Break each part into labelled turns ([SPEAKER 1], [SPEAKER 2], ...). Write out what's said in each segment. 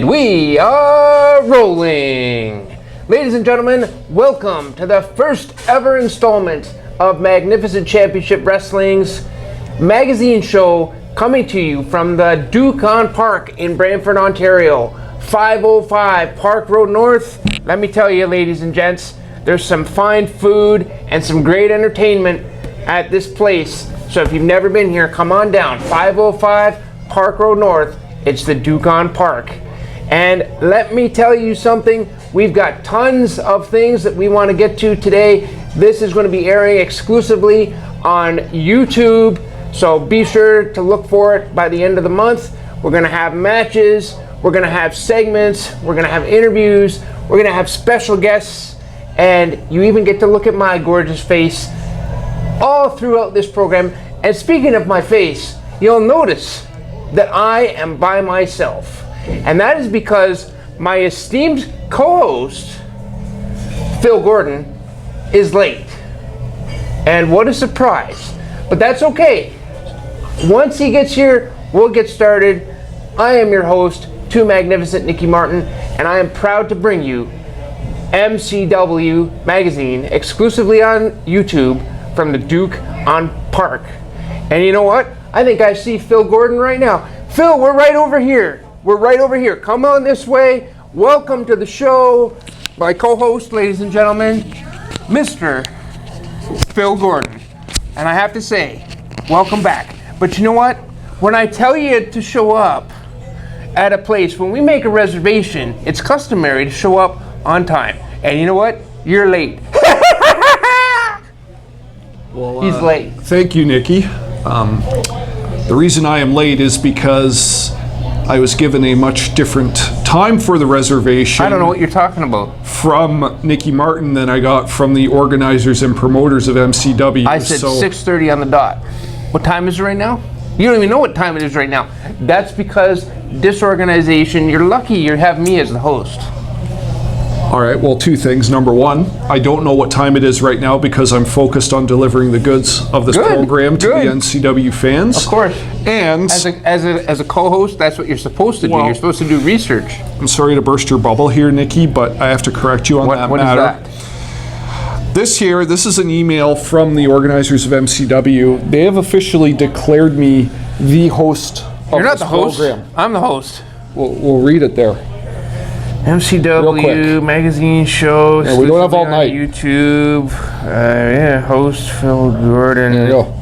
[SPEAKER 1] And we are rolling. Ladies and gentlemen, welcome to the first ever installment of Magnificent Championship Wrestling's magazine show, coming to you from the Duke on Park in Brantford, Ontario, 505 Park Road North. Let me tell you, ladies and gents, there's some fine food and some great entertainment at this place. So if you've never been here, come on down, 505 Park Road North. It's the Duke on Park. And let me tell you something, we've got tons of things that we want to get to today. This is going to be airing exclusively on YouTube, so be sure to look for it by the end of the month. We're going to have matches, we're going to have segments, we're going to have interviews, we're going to have special guests, and you even get to look at my gorgeous face all throughout this program. And speaking of my face, you'll notice that I am by myself. And that is because my esteemed co-host, Phil Gordon, is late. And what a surprise. But that's okay. Once he gets here, we'll get started. I am your host, Too Magnificent Nicky Martin, and I am proud to bring you MCW Magazine exclusively on YouTube from the Duke on Park. And you know what? I think I see Phil Gordon right now. Phil, we're right over here. We're right over here. Come on this way. Welcome to the show. My co-host, ladies and gentlemen, Mr. Phil Gordon. And I have to say, welcome back. But you know what? When I tell you to show up at a place, when we make a reservation, it's customary to show up on time. And you know what? You're late.
[SPEAKER 2] Well,
[SPEAKER 1] he's late.
[SPEAKER 2] Thank you, Nicky. The reason I am late is because I was given a much different time for the reservation.
[SPEAKER 1] I don't know what you're talking about.
[SPEAKER 2] From Nicky Martin than I got from the organizers and promoters of MCW.
[SPEAKER 1] I said 6:30 on the dot. What time is it right now? You don't even know what time it is right now. That's because disorganization. You're lucky you have me as the host.
[SPEAKER 2] All right, well, two things. Number one, I don't know what time it is right now because I'm focused on delivering the goods of this program to the NCW fans.
[SPEAKER 1] Of course.
[SPEAKER 2] And
[SPEAKER 1] as a co-host, that's what you're supposed to do. You're supposed to do research.
[SPEAKER 2] I'm sorry to burst your bubble here, Nicky, but I have to correct you on that matter.
[SPEAKER 1] What is that?
[SPEAKER 2] This is an email from the organizers of MCW. They have officially declared me the host of this program. You're not the host.
[SPEAKER 1] I'm the host.
[SPEAKER 2] We'll read it there.
[SPEAKER 1] MCW magazine show.
[SPEAKER 2] Yeah, we don't have all night.
[SPEAKER 1] YouTube. Host Phil Gordon.
[SPEAKER 2] There you go.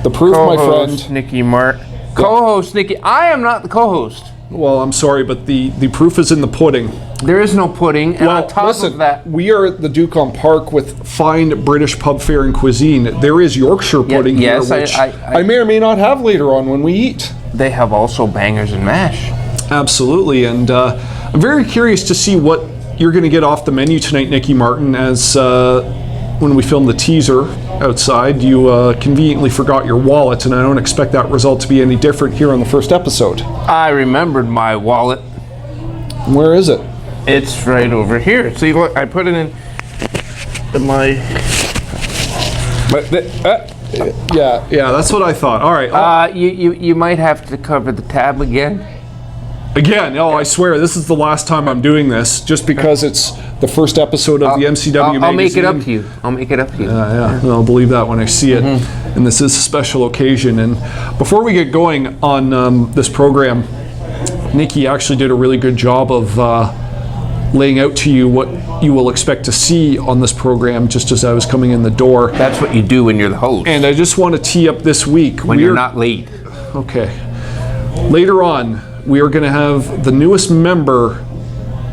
[SPEAKER 2] The proof, my friend.
[SPEAKER 1] Nicky Martin. Co-host Nicky. I am not the co-host.
[SPEAKER 2] Well, I'm sorry, but the proof is in the pudding.
[SPEAKER 1] There is no pudding. And
[SPEAKER 2] well,
[SPEAKER 1] on top
[SPEAKER 2] listen,
[SPEAKER 1] of that,
[SPEAKER 2] we are at the Duke on Park with fine British pub fare and cuisine. There is Yorkshire pudding here, which I may or may not have later on when we eat.
[SPEAKER 1] They have also bangers and mash.
[SPEAKER 2] Absolutely, and I'm very curious to see what you're going to get off the menu tonight, Nicky Martin, as when we filmed the teaser outside, you conveniently forgot your wallet, and I don't expect that result to be any different here on the first episode.
[SPEAKER 1] I remembered my wallet.
[SPEAKER 2] Where is it?
[SPEAKER 1] It's right over here. See, look, I put it in my...
[SPEAKER 2] Yeah, that's what I thought. All right.
[SPEAKER 1] You might have to cover the tab again.
[SPEAKER 2] Again, I swear, this is the last time I'm doing this, just because it's the first episode of the MCW magazine.
[SPEAKER 1] I'll make it up to you. I'll make it up to you.
[SPEAKER 2] Yeah. I'll believe that when I see it. Mm-hmm. And this is a special occasion. And before we get going on this program, Nicky actually did a really good job of laying out to you what you will expect to see on this program just as I was coming in the door.
[SPEAKER 1] That's what you do when you're the host.
[SPEAKER 2] And I just want to tee up this week.
[SPEAKER 1] When you're not late.
[SPEAKER 2] Okay. Later on, we are going to have the newest member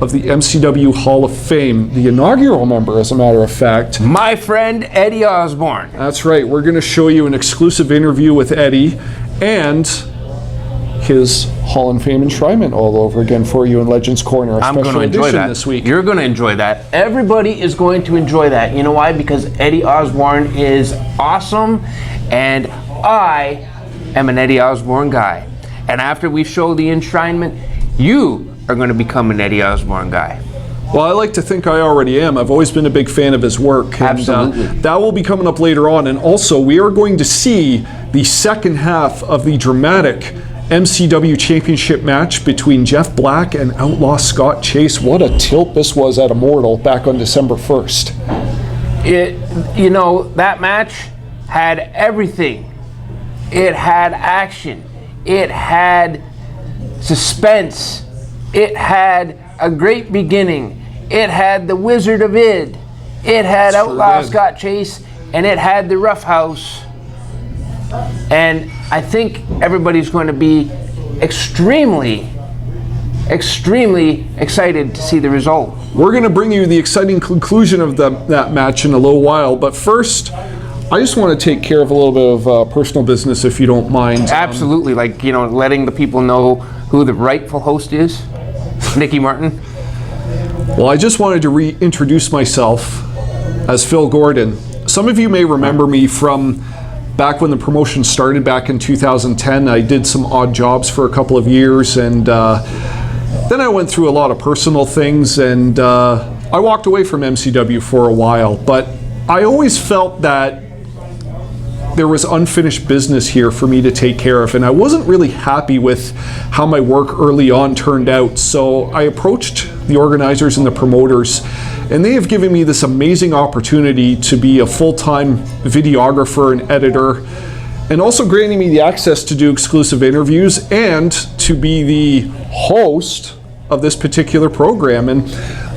[SPEAKER 2] of the MCW Hall of Fame, the inaugural member, as a matter of fact.
[SPEAKER 1] My friend Eddie Osbourne.
[SPEAKER 2] That's right. We're going to show you an exclusive interview with Eddie and his Hall of Fame enshrinement all over again for you in Legends Corner.
[SPEAKER 1] I'm going to enjoy that this week. You're going to enjoy that. Everybody is going to enjoy that. You know why? Because Eddie Osbourne is awesome, and I am an Eddie Osbourne guy. And after we show the enshrinement, you are going to become an Eddie Osbourne guy.
[SPEAKER 2] Well, I like to think I already am. I've always been a big fan of his work.
[SPEAKER 1] Absolutely.
[SPEAKER 2] And, that will be coming up later on. And also, we are going to see the second half of the dramatic MCW Championship match between Jeff Black and Outlaw Scott Chase. What a tilt this was at Immortal back on December 1st.
[SPEAKER 1] That match had everything. It had action. It had suspense. It had a great beginning. It had the Wizard of Id. It had Outlaw Scott Chase, and it had the Roughhouse. And I think everybody's going to be extremely excited to see the result.
[SPEAKER 2] We're going to bring you the exciting conclusion of that match in a little while, but first, I just want to take care of a little bit of personal business, if you don't mind.
[SPEAKER 1] Absolutely, letting the people know who the rightful host is, Nicky Martin.
[SPEAKER 2] Well, I just wanted to reintroduce myself as Phil Gordon. Some of you may remember me from back when the promotion started back in 2010. I did some odd jobs for a couple of years, and then I went through a lot of personal things, and I walked away from MCW for a while, but I always felt that there was unfinished business here for me to take care of, and I wasn't really happy with how my work early on turned out. So I approached the organizers and the promoters, and they have given me this amazing opportunity to be a full-time videographer and editor, and also granting me the access to do exclusive interviews and to be the host of this particular program. And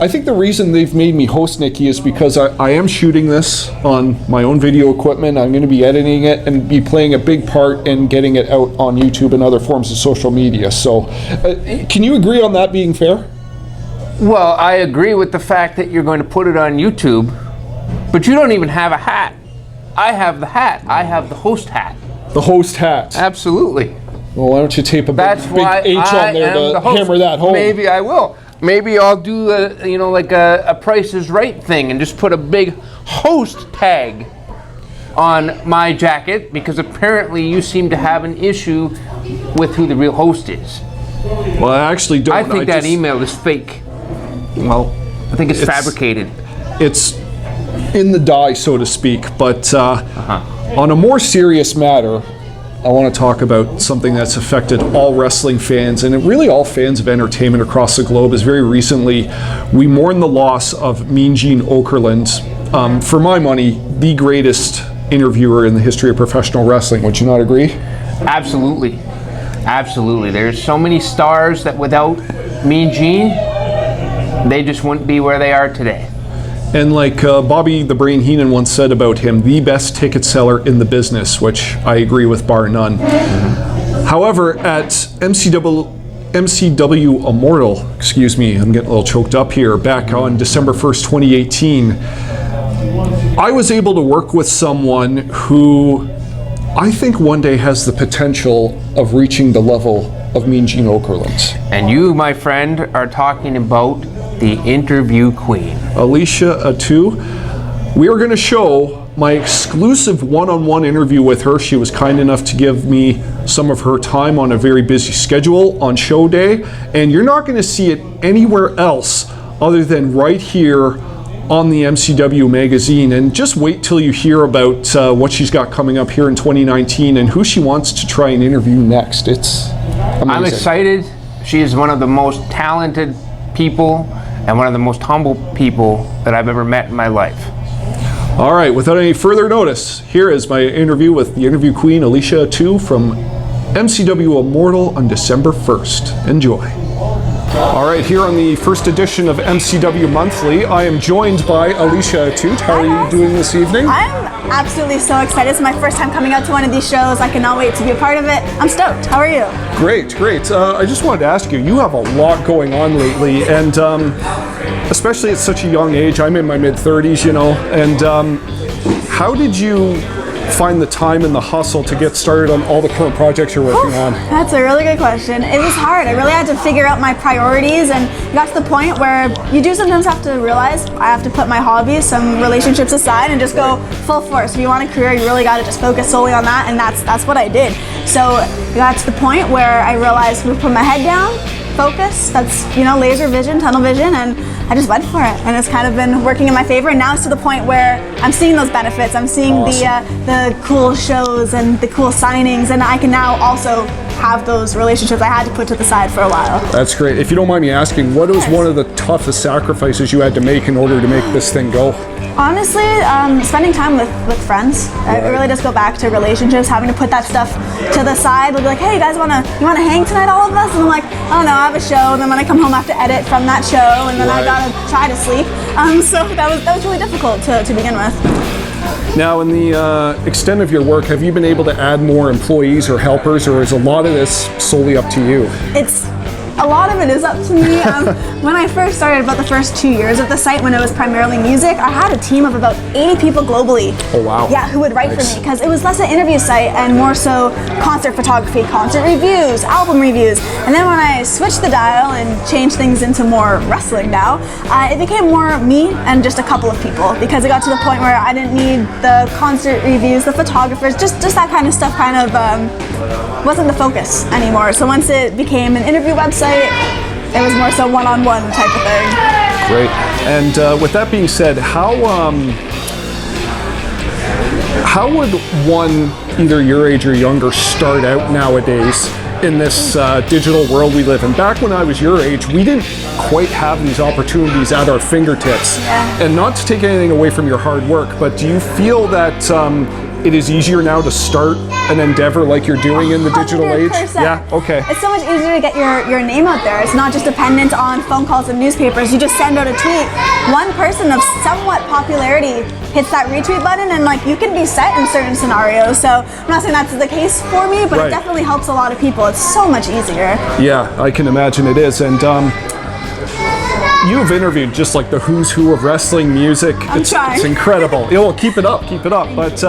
[SPEAKER 2] I think the reason they've made me host, Nicky, is because I am shooting this on my own video equipment. I'm going to be editing it and be playing a big part in getting it out on YouTube and other forms of social media. So can you agree on that being fair?
[SPEAKER 1] Well, I agree with the fact that you're going to put it on YouTube, but you don't even have a hat. I have the hat. I have the host hat.
[SPEAKER 2] The host hat.
[SPEAKER 1] Absolutely.
[SPEAKER 2] Well, why don't you tape a big H on there to hammer that home?
[SPEAKER 1] Maybe I will. Maybe I'll do a Price is Right thing and just put a big host tag on my jacket, because apparently you seem to have an issue with who the real host is.
[SPEAKER 2] Well, I actually don't.
[SPEAKER 1] I think that email is fake. Well, I think it's fabricated.
[SPEAKER 2] It's in the dye, so to speak. But on a more serious matter, I want to talk about something that's affected all wrestling fans, and really all fans of entertainment across the globe. Is very recently we mourn the loss of Mean Gene Okerlund, for my money, the greatest interviewer in the history of professional wrestling. Would you not agree?
[SPEAKER 1] Absolutely. Absolutely. There's so many stars that without Mean Gene, they just wouldn't be where they are today.
[SPEAKER 2] And like Bobby the Brain Heenan once said about him, the best ticket seller in the business, which I agree with bar none. However, at MCW Immortal, excuse me, I'm getting a little choked up here, back on December 1st, 2018, I was able to work with someone who I think one day has the potential of reaching the level of Mean Gene Okerlund.
[SPEAKER 1] And you, my friend, are talking about the interview queen,
[SPEAKER 2] Alicia Atout. We are going to show my exclusive one-on-one interview with her. She was kind enough to give me some of her time on a very busy schedule on show day, and you're not going to see it anywhere else other than right here on the MCW magazine. And just wait till you hear about what she's got coming up here in 2019 and who she wants to try and interview next. It's amazing.
[SPEAKER 1] I'm excited. She is one of the most talented people and one of the most humble people that I've ever met in my life.
[SPEAKER 2] All right, without any further notice, here is my interview with the interview queen, Alicia Atout, from MCW Immortal on December 1st. Enjoy. All right, here on the first edition of MCW Monthly, I am joined by Alicia Atout. How are you doing this evening?
[SPEAKER 3] I'm absolutely so excited. It's my first time coming out to one of these shows. I cannot wait to be a part of it. I'm stoked. How are you?
[SPEAKER 2] Great, great. I just wanted to ask you, you have a lot going on lately, and especially at such a young age. I'm in my mid-30s, you know, and how did you find the time and the hustle to get started on all the current projects you're working on?
[SPEAKER 3] That's a really good question. It was hard. I really had to figure out my priorities, and it got to the point where you do sometimes have to realize I have to put my hobbies, some relationships aside, and just go full force. If you want a career, you really got to just focus solely on that, and that's what I did. So it got to the point where I realized we put my head down, focus, that's, laser vision, tunnel vision, and I just went for it, and it's kind of been working in my favor. And now it's to the point where I'm seeing those benefits. I'm seeing the cool shows and the cool signings, and I can now also have those relationships I had to put to the side for a while.
[SPEAKER 2] That's great. If you don't mind me asking, what was one of the toughest sacrifices you had to make in order to make this thing go?
[SPEAKER 3] Honestly, spending time with friends. It really does go back to relationships, having to put that stuff to the side. They'll be like, hey, you guys wanna hang tonight, all of us? And I'm like, oh no, I have a show. And then when I come home, I have to edit from that show, and then I gotta try to sleep. So that was really difficult to begin with.
[SPEAKER 2] Now, in the extent of your work, have you been able to add more employees or helpers, or is a lot of this solely up to you?
[SPEAKER 3] A lot of it is up to me. When I first started, about the first 2 years of the site, when it was primarily music, I had a team of about 80 people globally.
[SPEAKER 2] Oh wow.
[SPEAKER 3] Yeah, who would write for me, because it was less an interview site and more so concert photography, concert reviews, album reviews. And then when I switched the dial and changed things into more wrestling now, it became more me and just a couple of people, because it got to the point where I didn't need the concert reviews, the photographers, just that kind of stuff kind of wasn't the focus anymore. So once it became an interview website, it was more so one-on-one type of thing.
[SPEAKER 2] Great. And with that being said, how would one either your age or younger start out nowadays in this digital world we live in? Back when I was your age, we didn't quite have these opportunities at our fingertips.
[SPEAKER 3] Yeah.
[SPEAKER 2] And not to take anything away from your hard work, but do you feel that it is easier now to start an endeavor like you're doing in the digital age?
[SPEAKER 3] 100%.
[SPEAKER 2] Yeah, okay.
[SPEAKER 3] It's so much easier to get your name out there. It's not just dependent on phone calls and newspapers. You just send out a tweet. One person of somewhat popularity hits that retweet button, and like you can be set in certain scenarios. So I'm not saying that's the case for me, but it definitely helps a lot of people. It's so much easier. Yeah,
[SPEAKER 2] I can imagine it is. And you've interviewed just like the who's who of wrestling music. It's incredible. Yeah, well, keep it up. But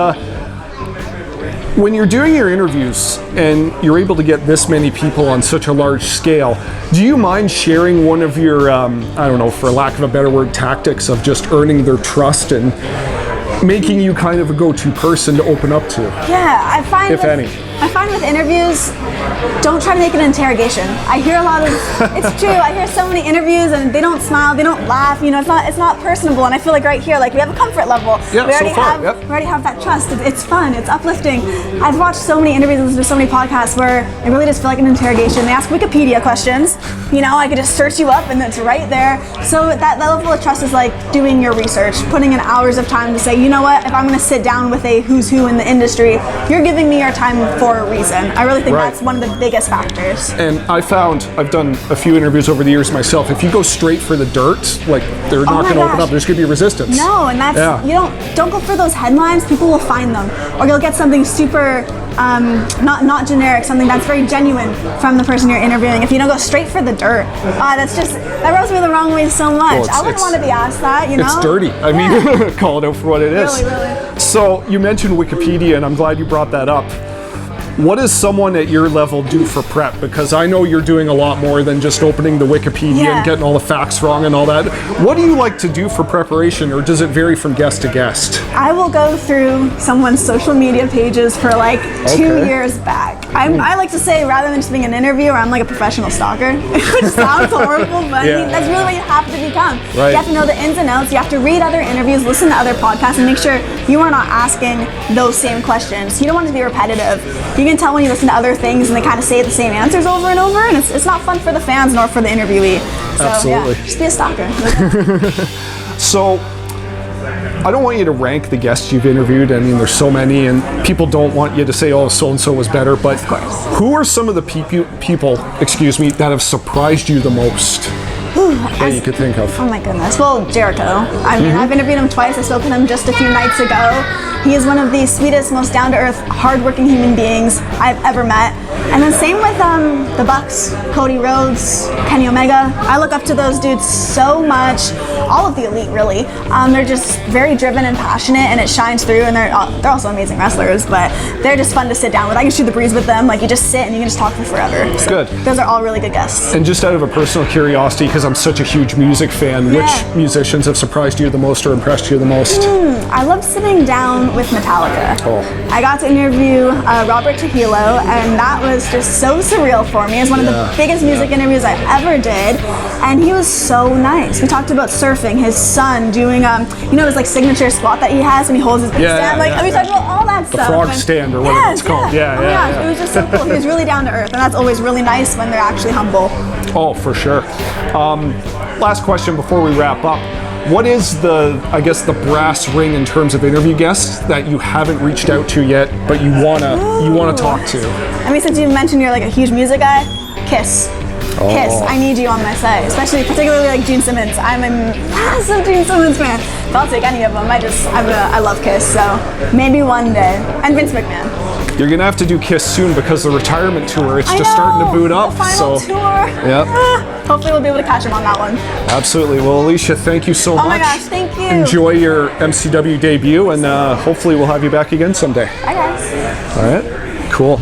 [SPEAKER 2] when you're doing your interviews and you're able to get this many people on such a large scale, do you mind sharing one of your, I don't know, for lack of a better word, tactics of just earning their trust and making you kind of a go-to person to open up to?
[SPEAKER 3] Yeah, I find
[SPEAKER 2] if any.
[SPEAKER 3] I find with interviews, don't try to make it an interrogation. I hear a lot of, it's true, I hear so many interviews and they don't smile, they don't laugh, you know, it's not personable, and I feel like right here, like we have a comfort level.
[SPEAKER 2] Yeah,
[SPEAKER 3] we already
[SPEAKER 2] so far,
[SPEAKER 3] we already have that trust. It's fun, it's uplifting. I've watched so many interviews and listened to so many podcasts where it really does feel like an interrogation. They ask Wikipedia questions, you know, I could just search you up and it's right there. So that level of trust is like doing your research, putting in hours of time to say, you know what, if I'm gonna sit down with a who's who in the industry, you're giving me your time for a reason. I really think that's one of the biggest factors.
[SPEAKER 2] And I've done a few interviews over the years myself. If you go straight for the dirt, like they're not going to open up. There's going to be resistance.
[SPEAKER 3] No, and that's you don't go for those headlines. People will find them, or you'll get something super not generic, something that's very genuine from the person you're interviewing. If you don't go straight for the dirt, that rubs me the wrong way so much. I wouldn't want to be asked that. You know,
[SPEAKER 2] it's dirty. I mean, call it out for what it is.
[SPEAKER 3] Really.
[SPEAKER 2] So you mentioned Wikipedia, and I'm glad you brought that up. What does someone at your level do for prep? Because I know you're doing a lot more than just opening the Wikipedia and getting all the facts wrong and all that. What do you like to do for preparation, or does it vary from guest to guest?
[SPEAKER 3] I will go through someone's social media pages for like 2 years back. I like to say, rather than just being an interviewer, I'm like a professional stalker, which sounds horrible, but I mean, that's really what you have to become.
[SPEAKER 2] Right.
[SPEAKER 3] You have to know the ins and outs. You have to read other interviews, listen to other podcasts, and make sure you are not asking those same questions. You don't want it to be repetitive. You can tell when you listen to other things and they kind of say the same answers over and over, and it's not fun for the fans nor for the interviewee. So
[SPEAKER 2] Absolutely.
[SPEAKER 3] yeah, just be a stalker.
[SPEAKER 2] So I don't want you to rank the guests you've interviewed. I mean, there's so many, and people don't want you to say, oh, so-and-so was better, but
[SPEAKER 3] of course.
[SPEAKER 2] Who are some of the people, that have surprised you the most? That you could think of?
[SPEAKER 3] Oh my goodness. Well, Jericho. I mean, I've interviewed him twice. I spoke with him just a few nights ago. He is one of the sweetest, most down-to-earth, hard-working human beings I've ever met. And then same with the Bucks, Cody Rhodes, Kenny Omega. I look up to those dudes so much. All of the elite, really. They're just very driven and passionate, and it shines through. And they're also amazing wrestlers, but they're just fun to sit down with. I can shoot the breeze with them. Like, you just sit and you can just talk for forever. So
[SPEAKER 2] good.
[SPEAKER 3] Those are all really good guests.
[SPEAKER 2] And just out of a personal curiosity, because I'm such a huge music fan,
[SPEAKER 3] Yeah.
[SPEAKER 2] which musicians have surprised you the most or impressed you the most?
[SPEAKER 3] I love sitting down with Metallica.
[SPEAKER 2] Oh.
[SPEAKER 3] I got to interview Robert Trujillo, and that was just so surreal for me. It's one of the biggest music interviews I ever did, and he was so nice. We talked about surfing, his son doing, his like signature squat that he has when he holds his big stand. We talked about all that stuff.
[SPEAKER 2] The frog stand or whatever it's called.
[SPEAKER 3] Oh my gosh, it was just so cool. He was really down to earth, and that's always really nice when they're actually humble.
[SPEAKER 2] Oh, for sure. Last question before we wrap up. What is the brass ring in terms of interview guests that you haven't reached out to yet, but you wanna talk to?
[SPEAKER 3] I mean, since you mentioned you're like a huge music guy, Kiss.
[SPEAKER 2] Oh.
[SPEAKER 3] Kiss, I need you on my side, particularly like Gene Simmons. I'm a massive Gene Simmons fan. But I'll take any of them. I love Kiss, so maybe one day. And Vince McMahon.
[SPEAKER 2] You're gonna have to do Kiss soon because the retirement tour, it's just starting to boot up.
[SPEAKER 3] The final tour.
[SPEAKER 2] Yep.
[SPEAKER 3] Hopefully we'll be able to catch him on that one.
[SPEAKER 2] Absolutely. Well, Alicia, thank you so much.
[SPEAKER 3] Oh my gosh, thank you.
[SPEAKER 2] Enjoy your MCW debut, and hopefully we'll have you back again someday.
[SPEAKER 3] Bye guys.
[SPEAKER 2] All right. Cool.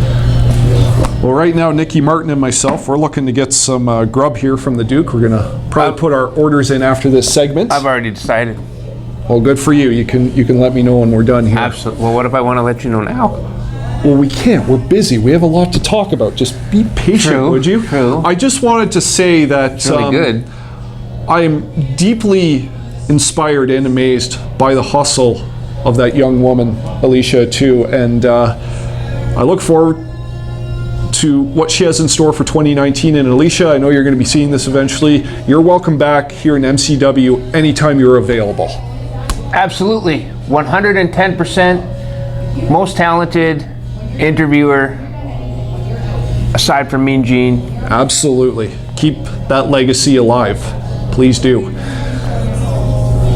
[SPEAKER 2] Well, right now, Nicky Martin and myself, we're looking to get some grub here from the Duke. We're gonna probably put our orders in after this segment.
[SPEAKER 1] I've already decided.
[SPEAKER 2] Well, good for you. You can let me know when we're done here.
[SPEAKER 1] Absolutely. Well, what if I want to let you know now?
[SPEAKER 2] Well, we can't. We're busy. We have a lot to talk about. Just be patient,
[SPEAKER 1] True,
[SPEAKER 2] would you?
[SPEAKER 1] true.
[SPEAKER 2] I just wanted to say that
[SPEAKER 1] It's really good.
[SPEAKER 2] I am deeply inspired and amazed by the hustle of that young woman, Alicia, too. And I look forward to what she has in store for 2019. And Alicia, I know you're going to be seeing this eventually. You're welcome back here in MCW anytime you're available.
[SPEAKER 1] Absolutely. 110% most talented interviewer aside from Mean Gene.
[SPEAKER 2] Absolutely. Keep that legacy alive. Please do.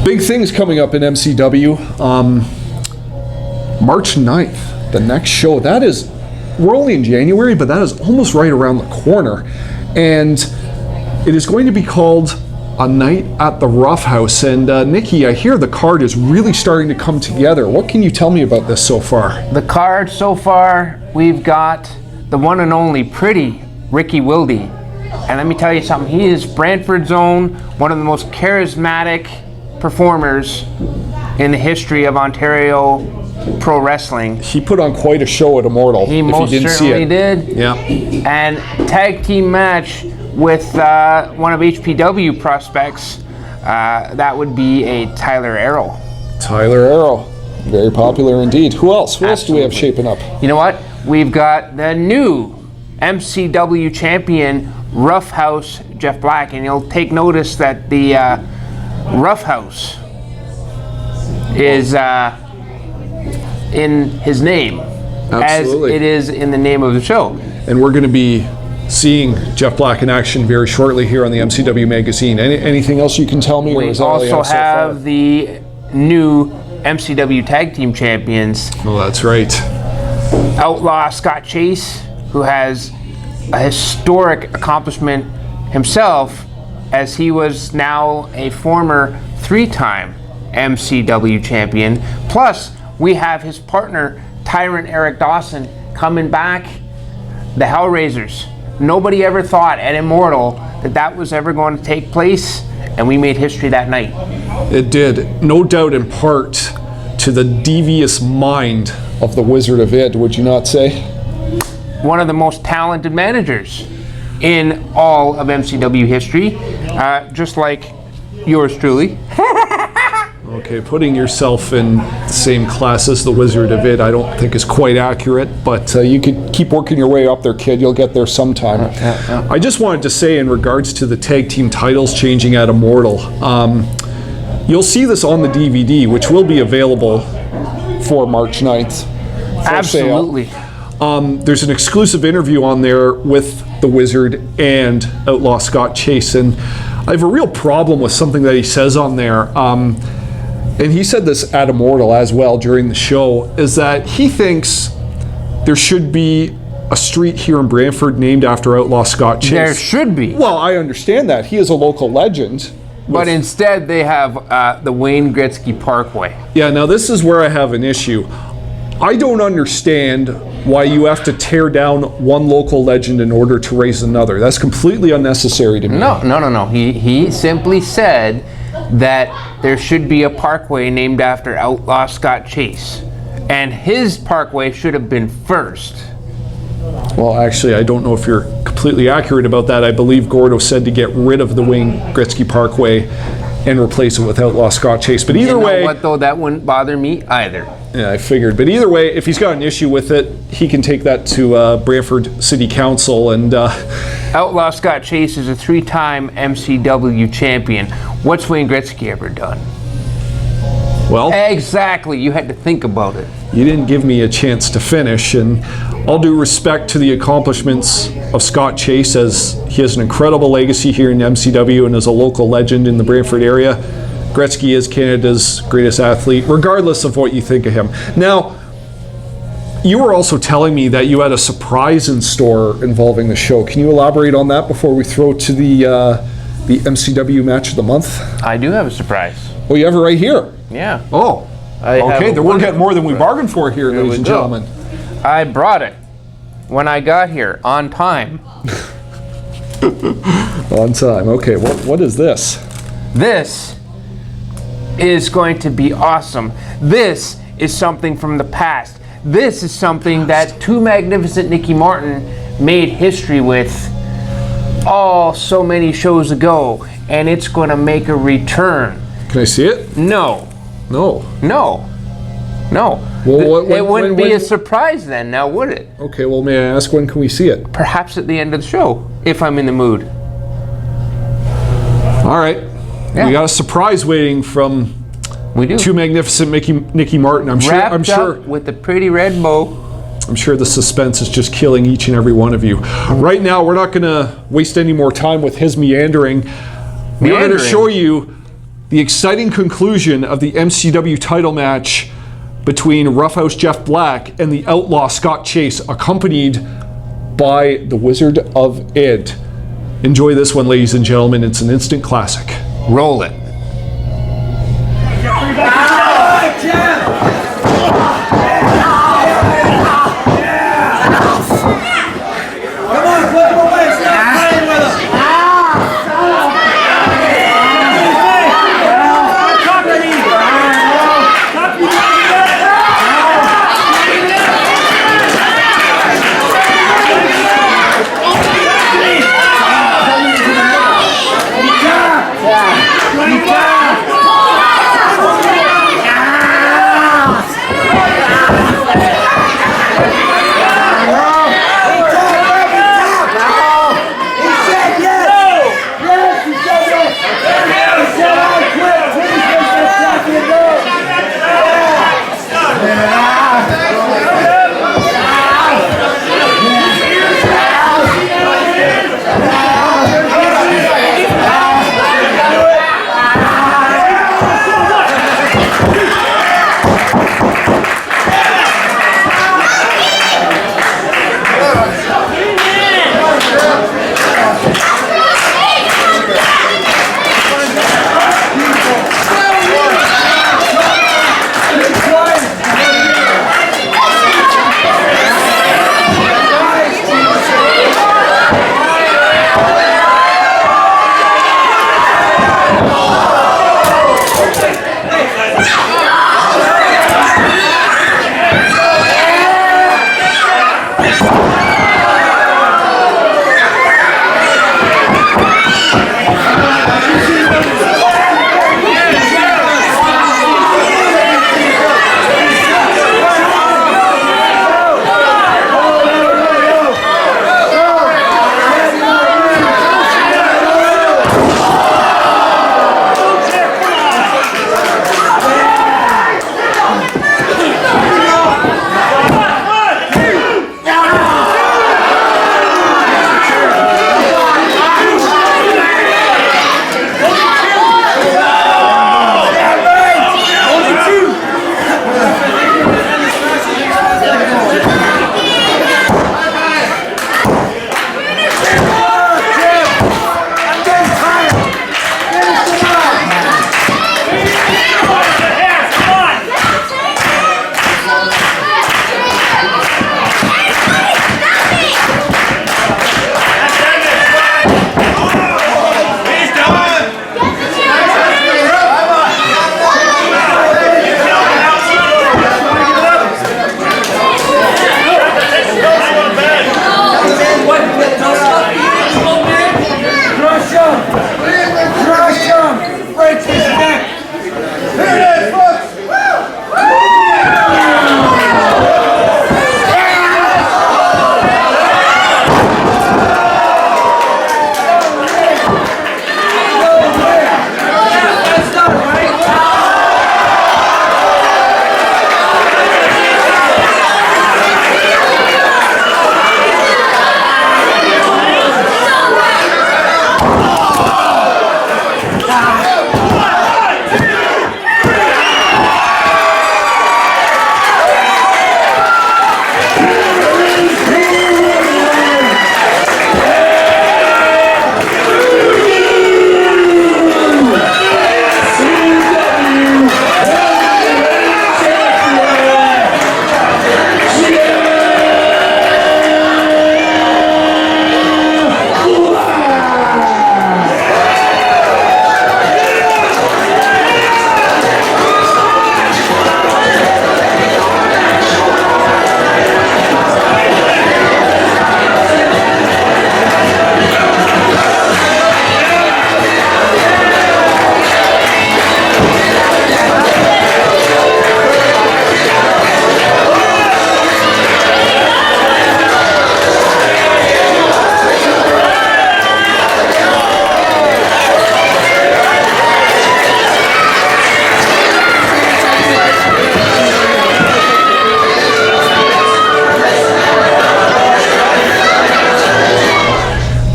[SPEAKER 2] Big things coming up in MCW. March 9th, the next show. We're only in January, but that is almost right around the corner. And it is going to be called A Night at the Roughhouse. And Nicky, I hear the card is really starting to come together. What can you tell me about this so far?
[SPEAKER 1] The card so far, we've got the one and only pretty Ricky Wilde. And let me tell you something, he is Brantford's own, one of the most charismatic performers in the history of Ontario pro wrestling.
[SPEAKER 2] He put on quite a show at Immortal.
[SPEAKER 1] He most certainly did.
[SPEAKER 2] Yeah.
[SPEAKER 1] And tag team match with one of HPW prospects, that would be a Tyler Arrow.
[SPEAKER 2] Tyler Arrow, very popular indeed. Who else? Who else do we have shaping up?
[SPEAKER 1] You know what? We've got the new MCW champion, Roughhouse Jeff Black, and you'll take notice that the Roughhouse is in his name,
[SPEAKER 2] Absolutely.
[SPEAKER 1] as it is in the name of the show.
[SPEAKER 2] And we're going to be seeing Jeff Black in action very shortly here on the MCW magazine. Anything else you can tell me?
[SPEAKER 1] We also have the new MCW tag team champions.
[SPEAKER 2] Oh, that's right.
[SPEAKER 1] Outlaw Scott Chase, who has a historic accomplishment himself, as he was now a former 3-time MCW champion. Plus, we have his partner, Tyrant Eric Dawson, coming back. The Hellraisers. Nobody ever thought at Immortal that was ever going to take place, and we made history that night.
[SPEAKER 2] It did, no doubt in part to the devious mind of the Wizard of Id, would you not say?
[SPEAKER 1] One of the most talented managers in all of MCW history, just like yours truly.
[SPEAKER 2] Okay, putting yourself in the same class as the Wizard of Id, I don't think is quite accurate, but you could keep working your way up there, kid. You'll get there sometime. I just wanted to say, in regards to the tag team titles changing at Immortal, you'll see this on the DVD, which will be available for March 9th.
[SPEAKER 1] Absolutely.
[SPEAKER 2] There's an exclusive interview on there with the Wizard and Outlaw Scott Chase, and I have a real problem with something that he says on there. And he said this at Immortal as well during the show, is that he thinks there should be a street here in Brantford named after Outlaw Scott Chase.
[SPEAKER 1] There should be.
[SPEAKER 2] Well, I understand that. He is a local legend.
[SPEAKER 1] But instead, they have the Wayne Gretzky Parkway.
[SPEAKER 2] Yeah, now this is where I have an issue. I don't understand why you have to tear down one local legend in order to raise another. That's completely unnecessary to me.
[SPEAKER 1] No. He simply said that there should be a parkway named after Outlaw Scott Chase. And his parkway should have been first.
[SPEAKER 2] Well, actually, I don't know if you're completely accurate about that. I believe Gordo said to get rid of the Wayne Gretzky Parkway and replace it with Outlaw Scott Chase. But either way...
[SPEAKER 1] You know what, though? That wouldn't bother me either.
[SPEAKER 2] Yeah, I figured. But either way, if he's got an issue with it, he can take that to Brantford City Council and...
[SPEAKER 1] Outlaw Scott Chase is a 3-time MCW champion. What's Wayne Gretzky ever done?
[SPEAKER 2] Well...
[SPEAKER 1] Exactly. You had to think about it.
[SPEAKER 2] You didn't give me a chance to finish, and all due respect to the accomplishments of Scott Chase, as he has an incredible legacy here in MCW and is a local legend in the Brantford area, Gretzky is Canada's greatest athlete, regardless of what you think of him. Now, you were also telling me that you had a surprise in store involving the show. Can you elaborate on that before we throw to the MCW Match of the Month?
[SPEAKER 1] I do have a surprise.
[SPEAKER 2] Oh, you have it right here?
[SPEAKER 1] Yeah.
[SPEAKER 2] Oh, okay. Then we're getting more than we bargained for here, ladies and gentlemen.
[SPEAKER 1] I brought it when I got here, on time.
[SPEAKER 2] On time. Okay, what is this?
[SPEAKER 1] This is going to be awesome. This is something from the past. This is something that Too Magnificent Nicky Martin made history with so many shows ago, and it's going to make a return.
[SPEAKER 2] Can I see it?
[SPEAKER 1] No.
[SPEAKER 2] No.
[SPEAKER 1] Well, it wouldn't be a surprise then, now would it?
[SPEAKER 2] Okay, well, may I ask, when can we see it?
[SPEAKER 1] Perhaps at the end of the show, if I'm in the mood.
[SPEAKER 2] All right. Yeah. We got a surprise waiting from Too Magnificent Nicky Martin. I'm sure
[SPEAKER 1] with the pretty red bow.
[SPEAKER 2] I'm sure the suspense is just killing each and every one of you. Right now, we're not going to waste any more time with his meandering. We're going to show you the exciting conclusion of the MCW title match between Roughhouse Jeff Black and the Outlaw Scott Chase, accompanied by the Wizard of Ed. Enjoy this one, ladies and gentlemen. It's an instant classic.
[SPEAKER 1] Roll it.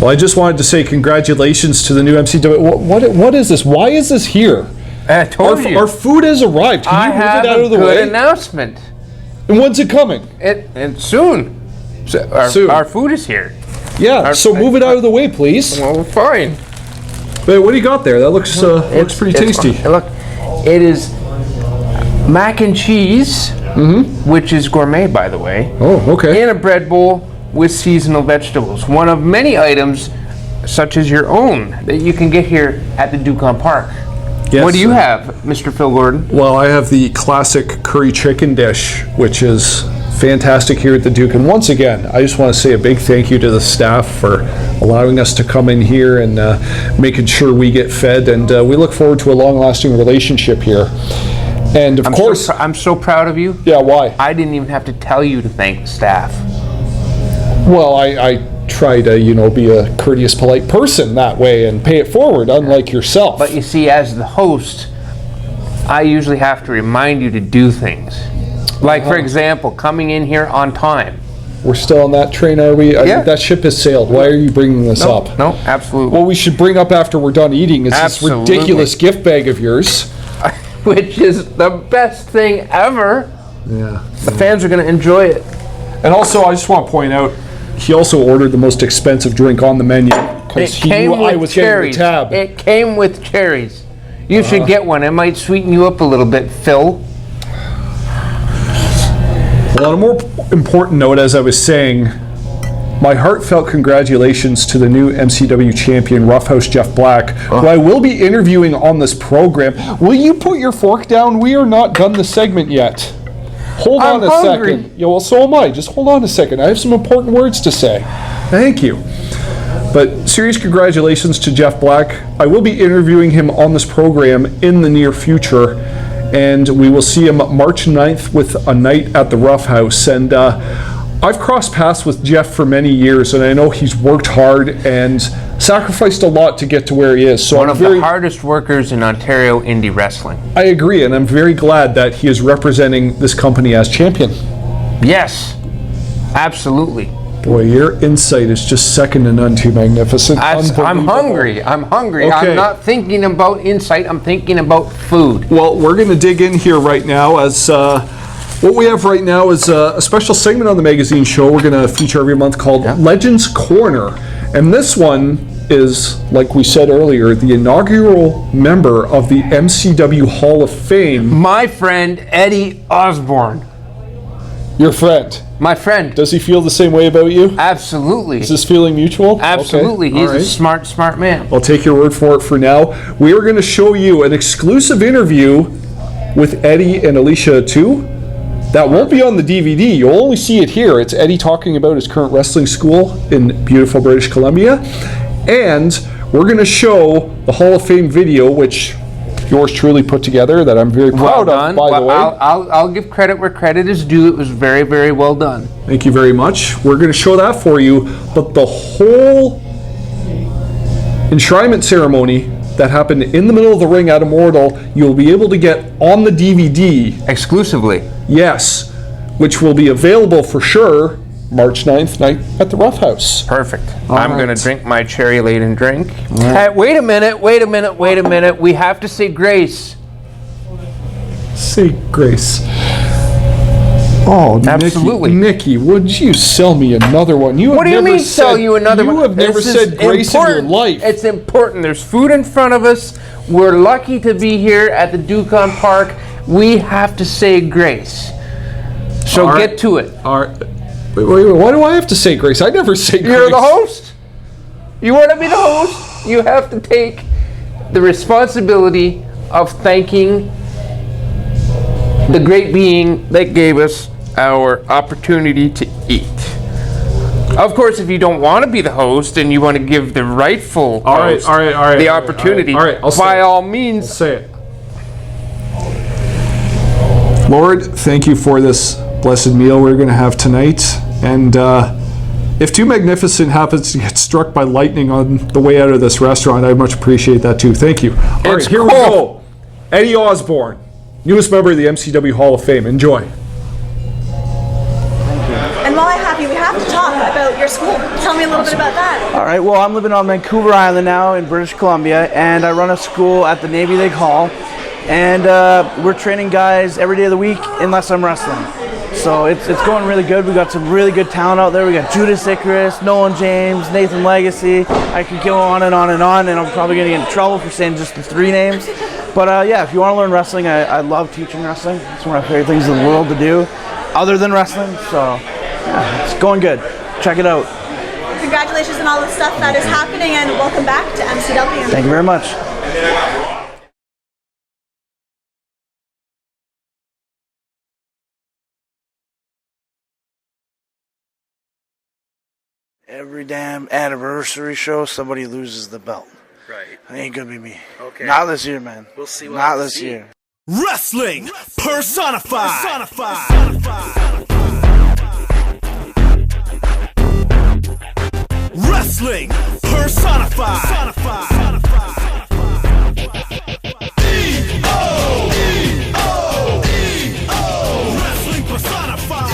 [SPEAKER 2] Well, I just wanted to say congratulations to the new MCW. What is this? Why is this here?
[SPEAKER 1] I told you.
[SPEAKER 2] Our food has arrived. Can you move it out of the way?
[SPEAKER 1] I have a good announcement.
[SPEAKER 2] And when's it coming?
[SPEAKER 1] And soon.
[SPEAKER 2] Soon.
[SPEAKER 1] Our food is here.
[SPEAKER 2] Yeah, so move it out of the way, please.
[SPEAKER 1] Well, fine.
[SPEAKER 2] Wait, what do you got there? That looks pretty tasty.
[SPEAKER 1] Look, it is mac and cheese, which is gourmet, by the way.
[SPEAKER 2] Oh, okay.
[SPEAKER 1] In a bread bowl with seasonal vegetables. One of many items, such as your own, that you can get here at the Yukon Park.
[SPEAKER 2] Yes,
[SPEAKER 1] what do you have, Mr. Phil Gordon?
[SPEAKER 2] Well, I have the classic curry chicken dish, which is fantastic here at the Duke. And once again, I just want to say a big thank you to the staff for allowing us to come in here and making sure we get fed. And we look forward to a long-lasting relationship here. And of course,
[SPEAKER 1] I'm so proud of you.
[SPEAKER 2] Yeah, why?
[SPEAKER 1] I didn't even have to tell you to thank the staff.
[SPEAKER 2] Well, I try to, be a courteous, polite person that way and pay it forward, unlike yourself.
[SPEAKER 1] But you see, as the host, I usually have to remind you to do things. Like, for example, coming in here on time.
[SPEAKER 2] We're still on that train, are we?
[SPEAKER 1] Yeah.
[SPEAKER 2] That ship has sailed. Why are you bringing this up?
[SPEAKER 1] No, absolutely.
[SPEAKER 2] What we should bring up after we're done eating is
[SPEAKER 1] Absolutely.
[SPEAKER 2] this ridiculous gift bag of yours.
[SPEAKER 1] Which is the best thing ever.
[SPEAKER 2] Yeah.
[SPEAKER 1] The fans are going to enjoy it.
[SPEAKER 2] And also, I just want to point out, he also ordered the most expensive drink on the menu because he knew I was getting the tab.
[SPEAKER 1] It came with cherries. You should get one. It might sweeten you up a little bit, Phil.
[SPEAKER 2] Well, on a more important note, as I was saying, my heartfelt congratulations to the new MCW champion, Roughhouse Jeff Black, who I will be interviewing on this program. Will you put your fork down? We are not done the segment yet. Hold on a second. Yeah, well, so am I. Just hold on a second. I have some important words to say. Thank you. But serious congratulations to Jeff Black. I will be interviewing him on this program in the near future, and we will see him March 9th with a night at the Roughhouse. And I've crossed paths with Jeff for many years, and I know he's worked hard and sacrificed a lot to get to where he is. So
[SPEAKER 1] One of the hardest workers in Ontario indie wrestling.
[SPEAKER 2] I agree, and I'm very glad that he is representing this company as champion.
[SPEAKER 1] Yes, absolutely.
[SPEAKER 2] Boy, your insight is just second to none, too magnificent.
[SPEAKER 1] I'm hungry. Okay. I'm not thinking about insight. I'm thinking about food.
[SPEAKER 2] Well, we're going to dig in here right now as what we have right now is a special segment on the magazine show we're going to feature every month called Legends Corner. And this one is, like we said earlier, the inaugural member of the MCW Hall of Fame.
[SPEAKER 1] My friend, Eddie Osbourne.
[SPEAKER 2] Your friend?
[SPEAKER 1] My friend.
[SPEAKER 2] Does he feel the same way about you?
[SPEAKER 1] Absolutely.
[SPEAKER 2] Is this feeling mutual?
[SPEAKER 1] Absolutely.
[SPEAKER 2] Okay.
[SPEAKER 1] He's a smart man.
[SPEAKER 2] I'll take your word for it for now. We are going to show you an exclusive interview with Eddie and Alicia Atout. That won't be on the DVD. You'll only see it here. It's Eddie talking about his current wrestling school in beautiful British Columbia. And we're going to show the Hall of Fame video, which yours truly put together, that I'm very proud of, by the way.
[SPEAKER 1] I'll give credit where credit is due. It was very, very well done.
[SPEAKER 2] Thank you very much. We're going to show that for you. But the whole enshrinement ceremony that happened in the middle of the ring at Immortal, you'll be able to get on the DVD.
[SPEAKER 1] Exclusively.
[SPEAKER 2] Yes, which will be available for sure March 9th night at the Roughhouse.
[SPEAKER 1] Perfect. I'm going to drink my cherry-laden drink. Wait a minute. We have to say grace.
[SPEAKER 2] Say grace. Oh,
[SPEAKER 1] absolutely.
[SPEAKER 2] Nicky, would you sell me another one?
[SPEAKER 1] What do you mean sell you another one?
[SPEAKER 2] You have never said grace in your life.
[SPEAKER 1] It's important. There's food in front of us. We're lucky to be here at the Yukon Park. We have to say grace. So get to it.
[SPEAKER 2] All right. Wait, why do I have to say grace? I never say grace.
[SPEAKER 1] You're the host. You want to be the host? You have to take the responsibility of thanking the great being that gave us our opportunity to eat. Of course, if you don't want to be the host and you want to give the rightful host the opportunity, by all means,
[SPEAKER 2] I'll say it. Lord, thank you for this blessed meal we're going to have tonight. And if Too Magnificent happens to get struck by lightning on the way out of this restaurant, I much appreciate that too. Thank you. All right, here we go. Eddie Osbourne, newest member of the MCW Hall of Fame. Enjoy.
[SPEAKER 3] And while I have you, we have to talk about your school. Tell me a little bit about that.
[SPEAKER 4] All right, well, I'm living on Vancouver Island now in British Columbia, and I run a school at the Navy League Hall, and we're training guys every day of the week unless I'm wrestling. So it's going really good. We got some really good talent out there. We got Judas Icarus, Nolan James, Nathan Legacy. I could go on and on and on, and I'm probably going to get in trouble for saying just the 3 names. But yeah, if you want to learn wrestling, I love teaching wrestling. It's one of my favorite things in the world to do, other than wrestling. So yeah, it's going good. Check it out.
[SPEAKER 3] Congratulations on all the stuff that is happening, and welcome back to MCW.
[SPEAKER 4] Thank you very much. Every damn anniversary show, somebody loses the belt.
[SPEAKER 5] Right.
[SPEAKER 4] It ain't gonna be me.
[SPEAKER 5] Okay.
[SPEAKER 4] Not this year, man.
[SPEAKER 5] We'll see what
[SPEAKER 4] Not this year.
[SPEAKER 6] Wrestling personified. Wrestling personified. Wrestling personified.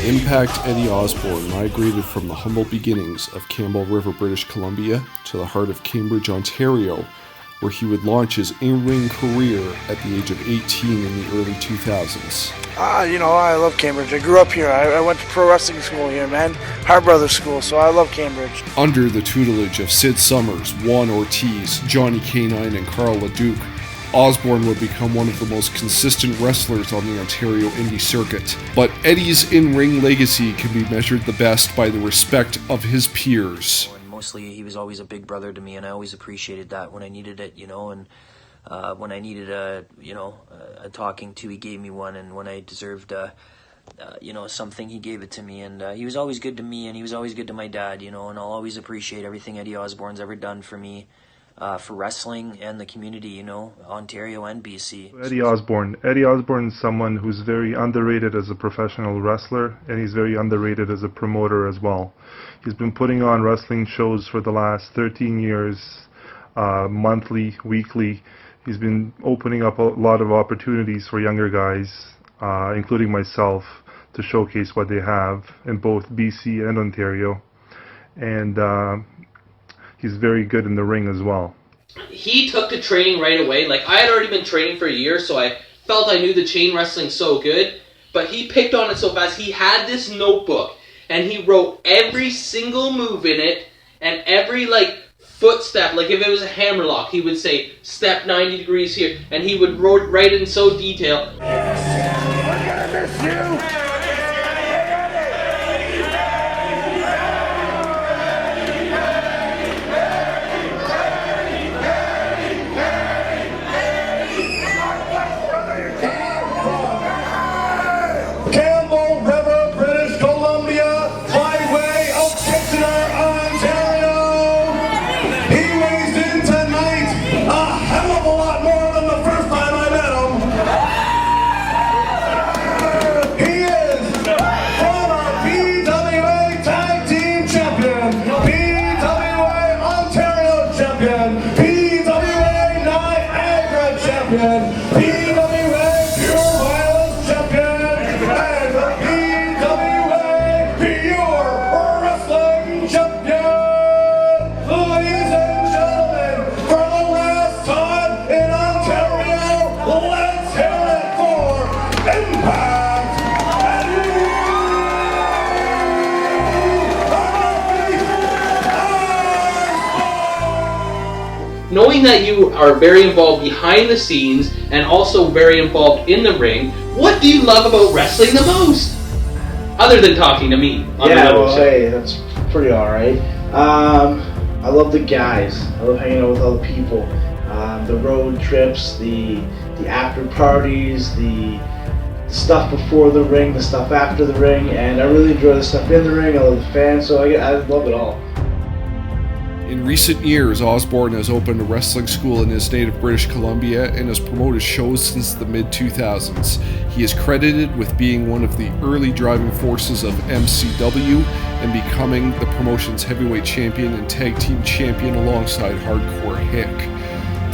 [SPEAKER 7] Impact Eddie Osbourne migrated from the humble beginnings of Campbell River, British Columbia, to the heart of Cambridge, Ontario, where he would launch his in-ring career at the age of 18 in the early 2000s.
[SPEAKER 4] I love Cambridge. I grew up here. I went to pro wrestling school here, man. Hart Brothers School, so I love Cambridge.
[SPEAKER 7] Under the tutelage of Sid Summers, Juan Ortiz, Johnny Canine, and Carl LeDuc, Osbourne would become one of the most consistent wrestlers on the Ontario indie circuit. But Eddie's in-ring legacy can be measured the best by the respect of his peers.
[SPEAKER 8] Mostly he was always a big brother to me, and I always appreciated that when I needed it, and when I needed a talking to, he gave me one, and when I deserved something, he gave it to me, and he was always good to me, and he was always good to my dad, and I'll always appreciate everything Eddie Osbourne's ever done for me, for wrestling and the community, Ontario and BC.
[SPEAKER 9] Eddie Osbourne is someone who's very underrated as a professional wrestler, and he's very underrated as a promoter as well. He's been putting on wrestling shows for the last 13 years, monthly, weekly. He's been opening up a lot of opportunities for younger guys, including myself, to showcase what they have in both BC and Ontario. And he's very good in the ring as well.
[SPEAKER 10] He took to training right away. Like, I had already been training for a year, so I felt I knew the chain wrestling so good, but he picked on it so fast. He had this notebook, and he wrote every single move in it, and every, footstep. Like, if it was a hammerlock, he would say, step 90 degrees here, and he would write it in so detail.
[SPEAKER 6] We're gonna miss you. Campbell River, British Columbia, by way of Kitchener, Ontario. He weighs in tonight a hell of a lot more than the first time I met him. He is former PWA Tag Team Champion, PWA Ontario Champion, PWA Niagara Champion, PWA Pure Violence Champion.
[SPEAKER 10] Knowing that you are very involved behind the scenes and also very involved in the ring, what do you love about wrestling the most? Other than talking to me.
[SPEAKER 4] Hey, that's pretty alright. I love the guys. I love hanging out with all the people. The road trips, the after parties, the stuff before the ring, the stuff after the ring, and I really enjoy the stuff in the ring. I love the fans, so I love it all.
[SPEAKER 7] In recent years, Osbourne has opened a wrestling school in his native British Columbia and has promoted shows since the mid-2000s. He is credited with being one of the early driving forces of MCW and becoming the promotion's heavyweight champion and tag team champion alongside Hardcore Hick.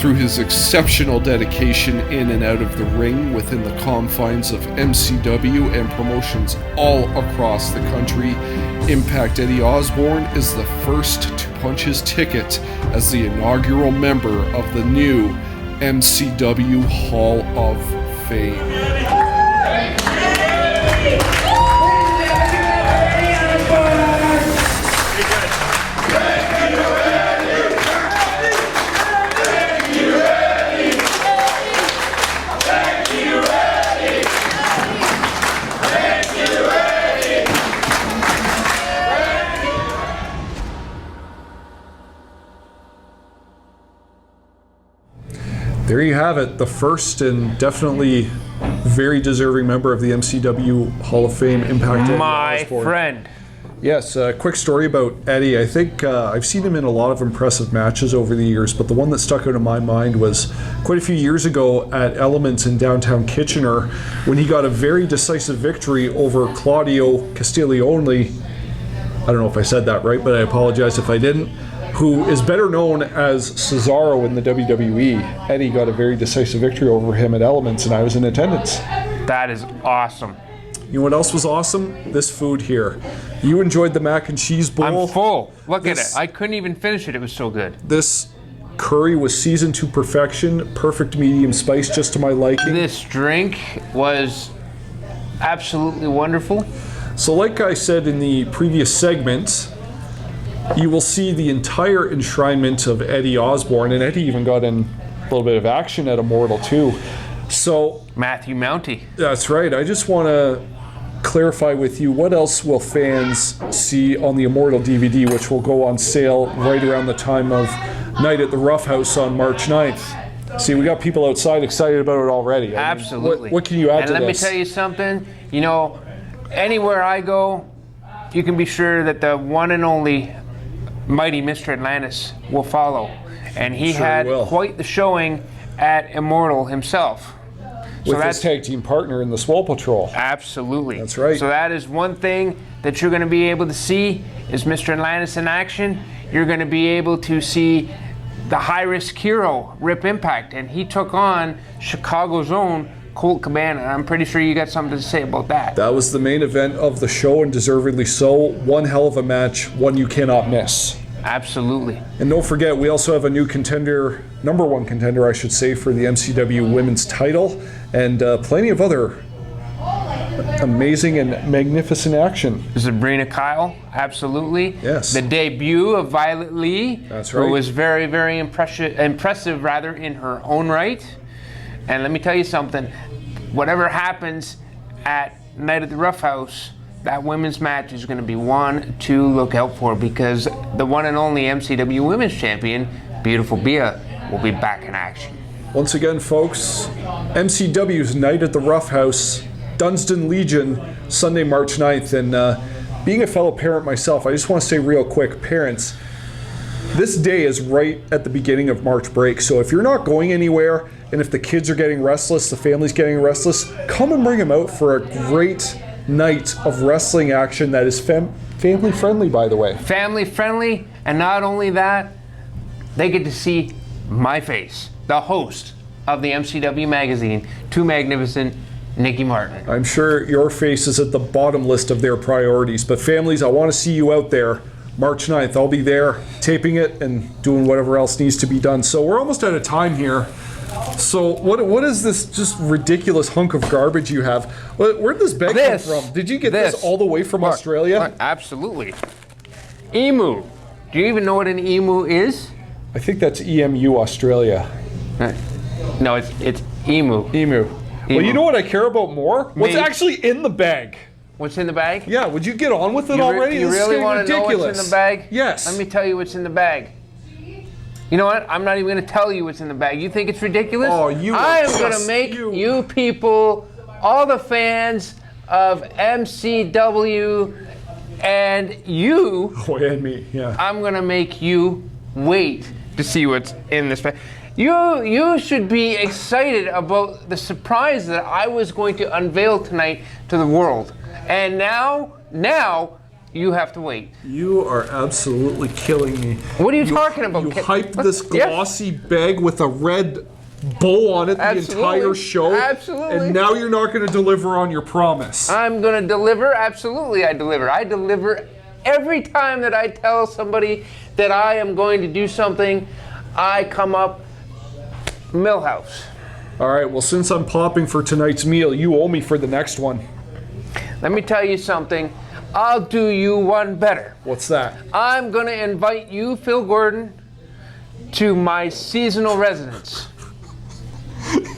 [SPEAKER 7] Through his exceptional dedication in and out of the ring within the confines of MCW and promotions all across the country, Impact Eddie Osbourne is the first to punch his ticket as the inaugural member of the new MCW Hall of Fame.
[SPEAKER 2] There you have it, the first and definitely very deserving member of the MCW Hall of Fame, Impact Eddie
[SPEAKER 1] My
[SPEAKER 2] Osbourne.
[SPEAKER 1] friend.
[SPEAKER 2] Yes, a quick story about Eddie. I think I've seen him in a lot of impressive matches over the years, but the one that stuck out in my mind was quite a few years ago at Elements in downtown Kitchener when he got a very decisive victory over Claudio Castiglione. I don't know if I said that right, but I apologize if I didn't. Who is better known as Cesaro in the WWE. Eddie got a very decisive victory over him at Elements, and I was in attendance.
[SPEAKER 1] That is awesome.
[SPEAKER 2] You know what else was awesome? This food here. You enjoyed the mac and cheese bowl.
[SPEAKER 1] I'm full. Look at it. I couldn't even finish it. It was so good.
[SPEAKER 2] This curry was seasoned to perfection. Perfect medium spice, just to my liking.
[SPEAKER 1] This drink was absolutely wonderful.
[SPEAKER 2] So like I said in the previous segment, you will see the entire enshrinement of Eddie Osbourne, and Eddie even got in a little bit of action at Immortal too. So
[SPEAKER 1] Matthew Mounty.
[SPEAKER 2] That's right. I just want to clarify with you, what else will fans see on the Immortal DVD, which will go on sale right around the time of Night at the Roughhouse on March 9th? See, we got people outside excited about it already. I mean,
[SPEAKER 1] Absolutely.
[SPEAKER 2] what can you add to
[SPEAKER 1] this? And let me
[SPEAKER 2] this?
[SPEAKER 1] tell you something. You know, anywhere I go, you can be sure that the one and only mighty Mr. Atlantis will follow. And he had quite the showing at Immortal himself.
[SPEAKER 2] With his tag team partner in the Swole Patrol.
[SPEAKER 1] Absolutely.
[SPEAKER 2] That's right.
[SPEAKER 1] So that is one thing that you're going to be able to see is Mr. Atlantis in action. You're going to be able to see the high-risk hero, Rip Impact, and he took on Chicago's own Colt Cabana. I'm pretty sure you got something to say about that.
[SPEAKER 2] That was the main event of the show, and deservedly so. One hell of a match, one you cannot miss.
[SPEAKER 1] Absolutely.
[SPEAKER 2] And don't forget, we also have a new contender, number one contender, I should say, for the MCW Women's Title, and plenty of other amazing and magnificent action.
[SPEAKER 1] Sabrina Kyle, absolutely.
[SPEAKER 2] Yes.
[SPEAKER 1] The debut of Violet Lee.
[SPEAKER 2] That's right.
[SPEAKER 1] Who was very, very impressive in her own right. And let me tell you something, whatever happens at Night at the Roughhouse, that women's match is going to be one to look out for, because the one and only MCW Women's Champion, Beautiful Bia, will be back in action.
[SPEAKER 2] Once again, folks, MCW's Night at the Roughhouse, Dunstan Legion, Sunday, March 9th. And being a fellow parent myself, I just want to say real quick, parents, this day is right at the beginning of March break. So if you're not going anywhere, and if the kids are getting restless, the family's getting restless, come and bring them out for a great night of wrestling action that is family friendly, by the way.
[SPEAKER 1] Family friendly, and not only that, they get to see my face, the host of the MCW magazine, Too Magnificent, Nicky Martin.
[SPEAKER 2] I'm sure your face is at the bottom list of their priorities, but families, I want to see you out there. March 9th, I'll be there taping it and doing whatever else needs to be done. So we're almost out of time here. So what is this just ridiculous hunk of garbage you have? Where did this bag come from? Did you get this all the way from Australia?
[SPEAKER 1] Absolutely. Emu. Do you even know what an emu is?
[SPEAKER 2] I think that's EMU Australia.
[SPEAKER 1] No, it's emu.
[SPEAKER 2] Emu. Well, you know what I care about more? What's actually in the bag?
[SPEAKER 1] What's in the bag?
[SPEAKER 2] Yeah, would you get on with it already?
[SPEAKER 1] You really want to know what's in the bag?
[SPEAKER 2] Yes.
[SPEAKER 1] Let me tell you what's in the bag. You know what? I'm not even going to tell you what's in the bag. You think it's ridiculous?
[SPEAKER 2] Oh, you
[SPEAKER 1] I am going to make you people, all the fans of MCW and you,
[SPEAKER 2] and me, yeah.
[SPEAKER 1] I'm going to make you wait to see what's in this bag. You should be excited about the surprise that I was going to unveil tonight to the world. And now you have to wait.
[SPEAKER 2] You are absolutely killing me.
[SPEAKER 1] What are you talking about?
[SPEAKER 2] You hyped this glossy bag with a red bow on it the entire show.
[SPEAKER 1] Absolutely.
[SPEAKER 2] And now you're not going to deliver on your promise.
[SPEAKER 1] I'm going to deliver. Absolutely, I deliver. I deliver every time that I tell somebody that I am going to do something. I come up Millhouse.
[SPEAKER 2] All right, well, since I'm popping for tonight's meal, you owe me for the next one.
[SPEAKER 1] Let me tell you something. I'll do you one better.
[SPEAKER 2] What's that?
[SPEAKER 1] I'm going to invite you, Phil Gordon, to my seasonal residence.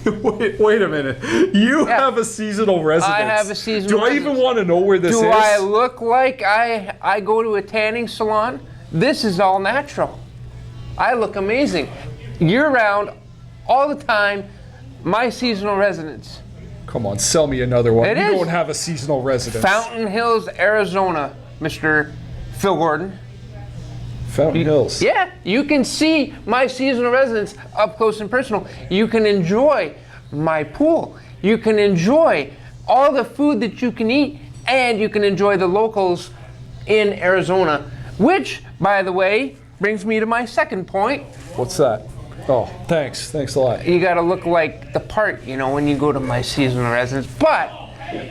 [SPEAKER 2] Wait a minute. You have a seasonal residence.
[SPEAKER 1] I have a seasonal
[SPEAKER 2] residence. Do I even want to know where this is?
[SPEAKER 1] Do I look like I go to a tanning salon? This is all natural. I look amazing. Year-round, all the time, my seasonal residence.
[SPEAKER 2] Come on, sell me another one.
[SPEAKER 1] You
[SPEAKER 2] don't have a seasonal residence.
[SPEAKER 1] Fountain Hills, Arizona, Mr. Phil Gordon.
[SPEAKER 2] Fountain Hills.
[SPEAKER 1] Yeah, you can see my seasonal residence up close and personal. You can enjoy my pool. You can enjoy all the food that you can eat, and you can enjoy the locals in Arizona, which, by the way, brings me to my second point.
[SPEAKER 2] What's that? Oh, thanks. Thanks a lot.
[SPEAKER 1] You gotta look like the part, you know, when you go to my seasonal residence. But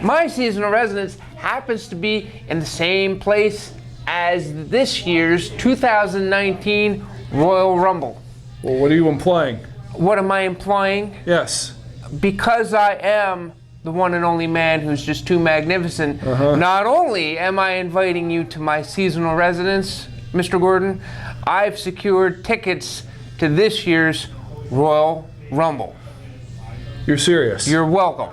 [SPEAKER 1] my seasonal residence happens to be in the same place as this year's 2019 Royal Rumble.
[SPEAKER 2] Well, what are you implying?
[SPEAKER 1] What am I implying?
[SPEAKER 2] Yes.
[SPEAKER 1] Because I am the one and only man who's just too magnificent, not only am I inviting you to my seasonal residence, Mr. Gordon, I've secured tickets to this year's Royal Rumble.
[SPEAKER 2] You're serious?
[SPEAKER 1] You're welcome.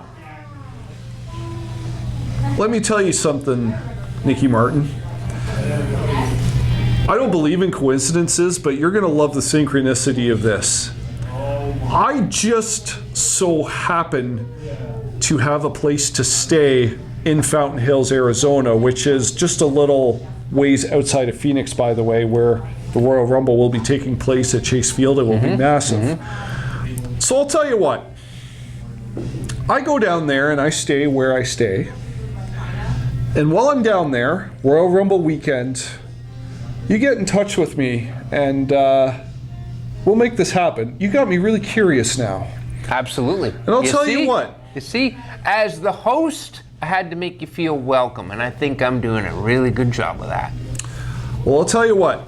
[SPEAKER 2] Let me tell you something, Nicky Martin. I don't believe in coincidences, but you're going to love the synchronicity of this. I just so happen to have a place to stay in Fountain Hills, Arizona, which is just a little ways outside of Phoenix, by the way, where the Royal Rumble will be taking place at Chase Field. It will be massive. So I'll tell you what. I go down there and I stay where I stay. And while I'm down there, Royal Rumble weekend, you get in touch with me and we'll make this happen. You got me really curious now.
[SPEAKER 1] Absolutely.
[SPEAKER 2] And I'll tell you what.
[SPEAKER 1] You see, as the host, I had to make you feel welcome, and I think I'm doing a really good job of that.
[SPEAKER 2] Well, I'll tell you what.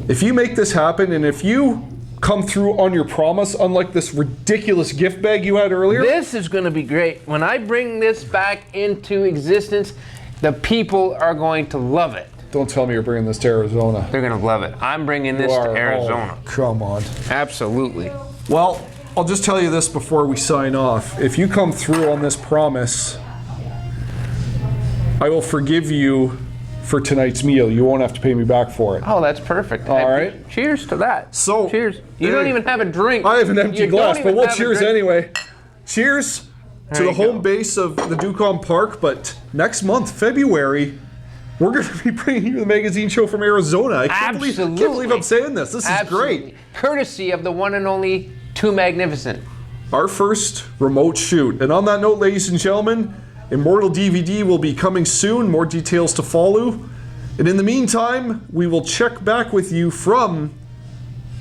[SPEAKER 2] If you make this happen, and if you come through on your promise, unlike this ridiculous gift bag you had earlier.
[SPEAKER 1] This is going to be great. When I bring this back into existence, the people are going to love it.
[SPEAKER 2] Don't tell me you're bringing this to Arizona.
[SPEAKER 1] They're going to love it. I'm bringing this to Arizona.
[SPEAKER 2] Oh, come on.
[SPEAKER 1] Absolutely.
[SPEAKER 2] Well, I'll just tell you this before we sign off. If you come through on this promise, I will forgive you for tonight's meal. You won't have to pay me back for it.
[SPEAKER 1] Oh, that's perfect.
[SPEAKER 2] All right.
[SPEAKER 1] Cheers to that.
[SPEAKER 2] So,
[SPEAKER 1] cheers. You don't even have a drink.
[SPEAKER 2] I have an empty glass, but we'll cheers anyway. Cheers to the home
[SPEAKER 1] go.
[SPEAKER 2] base of the Ducom Park. But next month, February, we're going to be bringing you the magazine show from Arizona. I can't believe I'm saying this. This is great.
[SPEAKER 1] Courtesy of the one and only Too Magnificent.
[SPEAKER 2] Our first remote shoot. And on that note, ladies and gentlemen, Immortal DVD will be coming soon. More details to follow. And in the meantime, we will check back with you from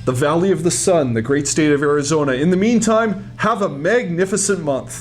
[SPEAKER 2] the Valley of the Sun, the great state of Arizona. In the meantime, have a magnificent month.